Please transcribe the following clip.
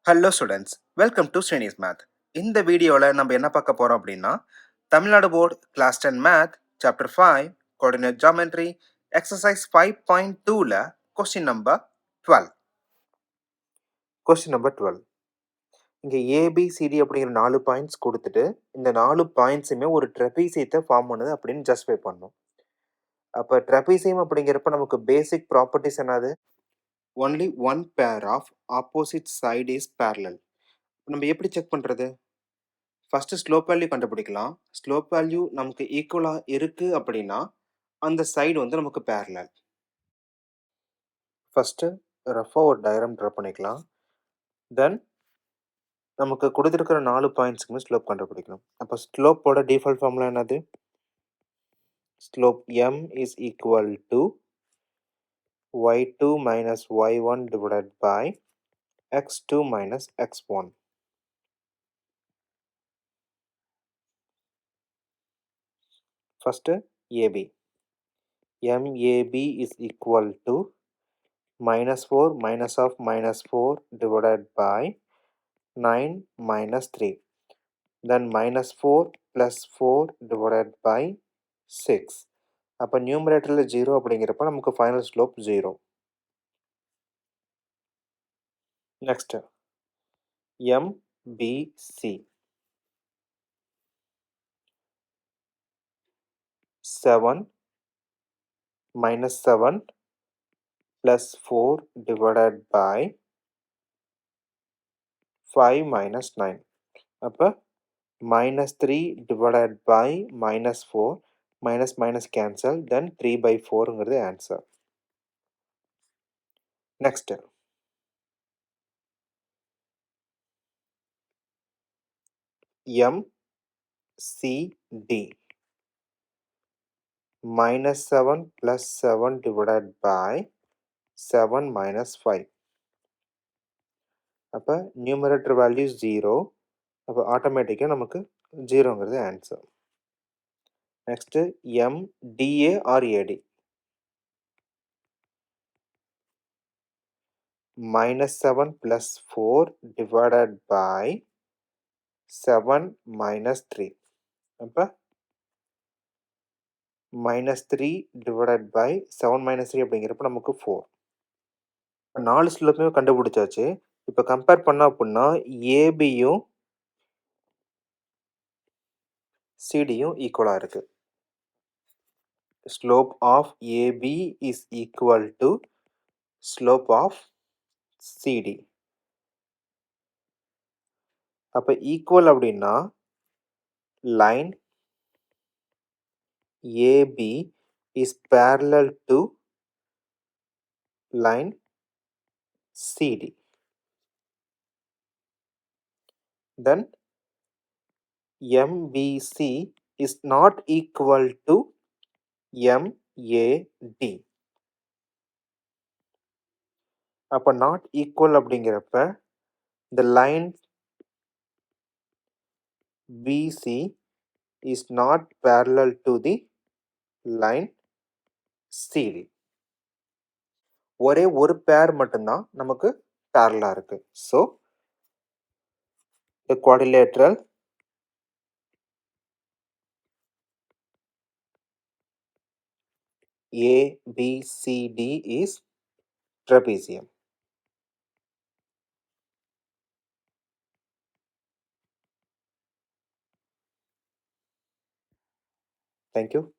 Hello students, welcome to Srini's math. இந்த வீடியோவில் நம்ம என்ன பார்க்க போகிறோம் அப்படின்னா, Tamil Nadu board class 10 math chapter 5 coordinate geometry exercise 5.2ல கொஸ்டின் நம்பர் 12. Question number 12. இங்கே ஏபிசிடி அப்படிங்கிற 4 பாயிண்ட்ஸ் கொடுத்துட்டு இந்த 4 பாயிண்ட்ஸுமே ஒரு ட்ரெபீசியத்தை ஃபார்ம் பண்ணுது அப்படின்னு ஜஸ்டிஃபை பண்ணணும். அப்போ ட்ரெபீசியம் அப்படிங்கிறப்ப நமக்கு பேசிக் ப்ராப்பர்ட்டிஸ் என்னது? Only one pair of opposite side is parallel. நம்ம எப்படி செக் பண்ணுறது? ஃபஸ்ட்டு ஸ்லோப் வேல்யூ கண்டுபிடிக்கலாம். ஸ்லோப் வேல்யூ நமக்கு ஈக்குவலாக இருக்குது அப்படின்னா அந்த சைடு வந்து நமக்கு பேரலல். ஃபஸ்ட்டு ரஃபாக ஒரு டயக்ராம் ட்ரா பண்ணிக்கலாம். தென் நமக்கு கொடுத்துருக்கிற 4 பாயிண்ட்ஸுக்குமே ஸ்லோப் கண்டுபிடிக்கணும். அப்போ ஸ்லோப்போட டிஃபால்ட் ஃபார்முலா என்னது? Slope m is equal to y2 minus y1 divided by x2 minus x1. First AB. MAB is equal to minus 4 minus of minus 4 divided by 9 minus 3. Then minus 4 plus 4 divided by 6. அப்போ நியூமரேட்டரில் 0 அப்படிங்கிறப்ப நமக்கு final slope 0. Next MBC. 7 minus 7 plus 4 divided by 5 minus 9. அப்போ minus 3 divided by minus 4, minus minus cancel, then 3 by 4ங்கிறது answer. Next MCD. minus 7 plus 7 divided by 7 minus 5. அப்போ numerator value 0. அப்போ ஆட்டோமேட்டிக்காக நமக்கு 0ங்கிறது answer. Next MDA or AD. minus 7 plus 4 divided by 7 minus 3. அப்போ minus 3 divided by 7 minus 3 அப்படிங்கிறப்ப நமக்கு 4. 4 ஸ்லோப்புமே கண்டுபிடிச்சாச்சு. இப்போ கம்பேர் பண்ண அப்படின்னா ஏபியும் சிடியும் ஈக்குவலாக இருக்கு. Slope of AB is equal to slope of CD. அப்போ ஈக்குவல் அப்படின்னா line AB is parallel to line CD. Then MBC is not equal to MAD. அப்போ not equal அப்படிங்கிறப்ப the line BC is not parallel to the line CD. ஒரே ஒரு பேர் மட்டும்தான் நமக்கு parallel இருக்கு. So the quadrilateral ABCD is trapezium. Thank you.